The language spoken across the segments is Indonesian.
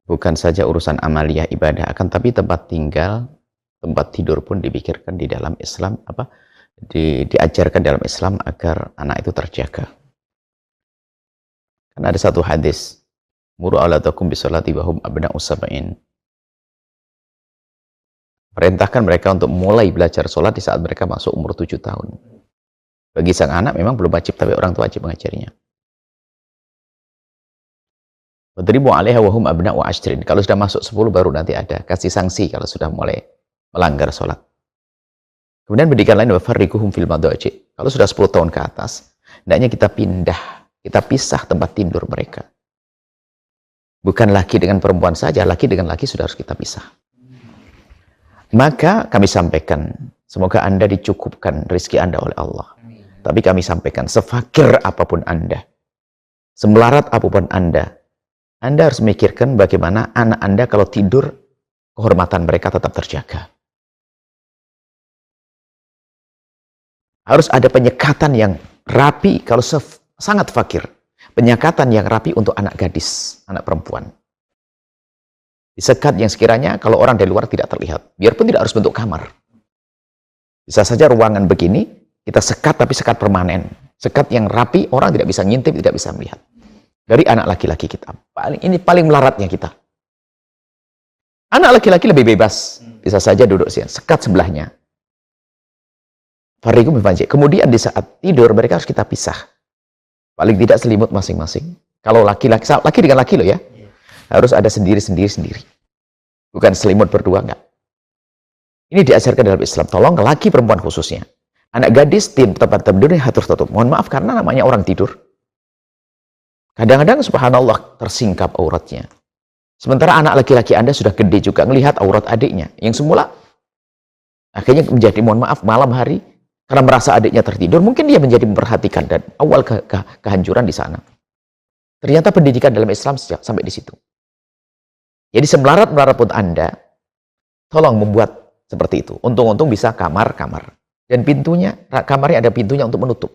Bukan saja urusan amaliyah ibadah, akan tapi tempat tinggal, tempat tidur pun dipikirkan di dalam Islam, diajarkan dalam Islam agar anak itu terjaga. Karena ada satu hadis, muru auladakum bisolati wa hum abna'u sab'in. Perintahkan mereka untuk mulai belajar sholat di saat mereka masuk umur 7 tahun. Bagi sang anak memang belum wajib, tapi orang tua wajib mengajarinya. Wadribu 'alaiha wa hum abna'u 'ashrin. Kalau sudah masuk 10 baru nanti ada kasih sanksi kalau sudah mulai melanggar sholat. Kemudian pendidikan lain, wa farriquhum fil madaji'. Kalau sudah 10 tahun ke atas, hendaknya kita pindah, kita pisah tempat tidur mereka. Bukan laki dengan perempuan saja, laki dengan laki sudah harus kita pisah. Maka kami sampaikan, semoga Anda dicukupkan rezeki Anda oleh Allah. Tapi kami sampaikan, sefakir apapun Anda, semelarat apapun Anda harus memikirkan bagaimana anak Anda kalau tidur, kehormatan mereka tetap terjaga. Harus ada penyekatan yang rapi kalau sangat fakir. Penyekatan yang rapi untuk anak gadis, anak perempuan. Disekat yang sekiranya kalau orang dari luar tidak terlihat. Biarpun tidak harus bentuk kamar. Bisa saja ruangan begini, kita sekat tapi sekat permanen. Sekat yang rapi, orang tidak bisa ngintip, tidak bisa melihat. Dari anak laki-laki kita. Ini paling melaratnya kita. Anak laki-laki lebih bebas. Bisa saja duduk sini, sekat sebelahnya. Fariqum bifanji. Kemudian di saat tidur, mereka harus kita pisah. Paling tidak selimut masing-masing. Kalau laki-laki, laki dengan laki loh ya. Harus ada sendiri-sendiri. Bukan selimut berdua, enggak. Ini diajarkan dalam Islam. Tolong laki perempuan khususnya. Anak gadis, tempat tidurnya harus tutup. Mohon maaf karena namanya orang tidur. Kadang-kadang subhanallah tersingkap auratnya. Sementara anak laki-laki Anda sudah gede juga melihat aurat adiknya. Yang semula akhirnya menjadi mohon maaf malam hari karena merasa adiknya tertidur, mungkin dia menjadi memperhatikan dan awal kehancuran di sana. Ternyata pendidikan dalam Islam sampai di situ. Jadi semelarat-melarat pun Anda, tolong membuat seperti itu. Untung-untung bisa kamar-kamar. Dan pintunya, kamarnya ada pintunya untuk menutup.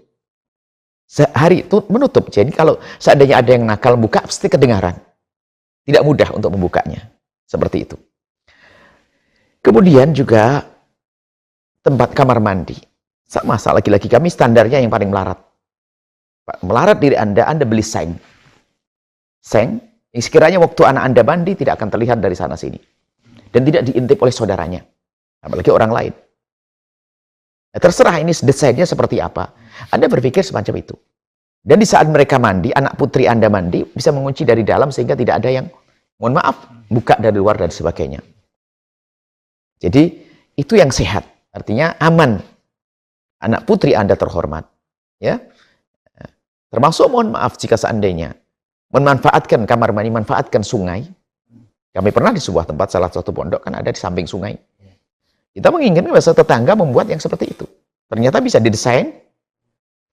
Sehari itu menutup. Jadi kalau seandainya ada yang nakal buka, pasti kedengaran. Tidak mudah untuk membukanya. Seperti itu. Kemudian juga tempat kamar mandi. Sama laki-laki kami standarnya yang paling melarat. Melarat diri Anda beli seng. Seng, yang sekiranya waktu anak Anda mandi tidak akan terlihat dari sana-sini. Dan tidak diintip oleh saudaranya. Apalagi orang lain. Nah, terserah ini desainnya seperti apa. Anda berpikir semacam itu. Dan di saat mereka mandi, anak putri Anda mandi, bisa mengunci dari dalam sehingga tidak ada yang, mohon maaf, buka dari luar dan sebagainya. Jadi, itu yang sehat. Artinya aman. Anak putri Anda terhormat. Ya. Termasuk mohon maaf jika seandainya memanfaatkan kamar mandi, manfaatkan sungai. Kami pernah di sebuah tempat, salah satu pondok kan ada di samping sungai. Kita menginginkan bahasa tetangga membuat yang seperti itu. Ternyata bisa didesain,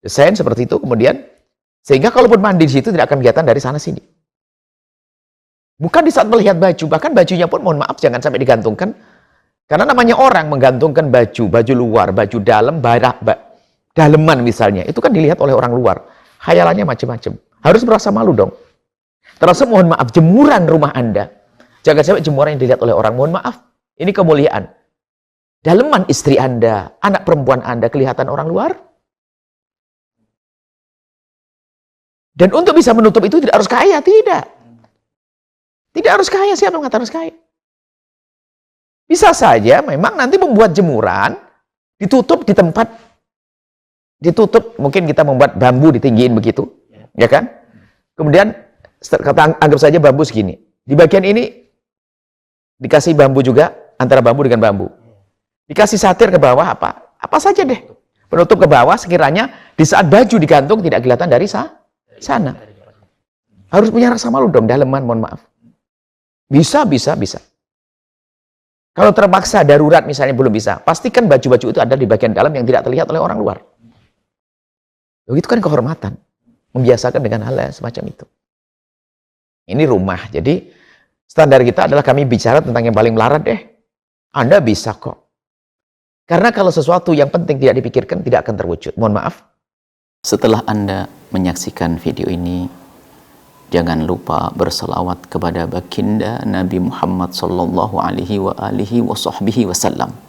desain seperti itu, kemudian sehingga kalaupun mandi di situ tidak akan kelihatan dari sana sini. Bukan di saat melihat baju, bahkan bajunya pun mohon maaf jangan sampai digantungkan. Karena namanya orang menggantungkan baju luar, baju dalam, daleman misalnya, itu kan dilihat oleh orang luar. Khayalannya macam-macam. Harus merasa malu dong. Termasuk mohon maaf jemuran rumah Anda. Jangan sampai jemuran yang dilihat oleh orang. Mohon maaf, ini kemuliaan. Daleman istri Anda, anak perempuan Anda kelihatan orang luar. Dan untuk bisa menutup itu tidak harus kaya, tidak. Tidak harus kaya, siapa yang mengatakan harus kaya? Bisa saja memang nanti membuat jemuran, ditutup di tempat, ditutup, mungkin kita membuat bambu ditinggiin begitu, ya kan? Kemudian, anggap saja bambu segini. Di bagian ini, dikasih bambu juga, antara bambu dengan bambu. Dikasih satir ke bawah apa saja deh. Penutup ke bawah sekiranya di saat baju digantung tidak kelihatan dari sana. Harus punya rasa malu dong, daleman, mohon maaf. Bisa. Kalau terpaksa darurat misalnya belum bisa, pastikan baju-baju itu ada di bagian dalam yang tidak terlihat oleh orang luar. Begitu kan kehormatan. Membiasakan dengan hal semacam itu. Ini rumah. Jadi standar kita adalah kami bicara tentang yang paling melarat deh. Anda bisa kok. Karena kalau sesuatu yang penting tidak dipikirkan, tidak akan terwujud. Mohon maaf. Setelah Anda menyaksikan video ini, Jangan lupa berselawat kepada baginda Nabi Muhammad sallallahu alaihi wa alihi wa sahbihi wasallam.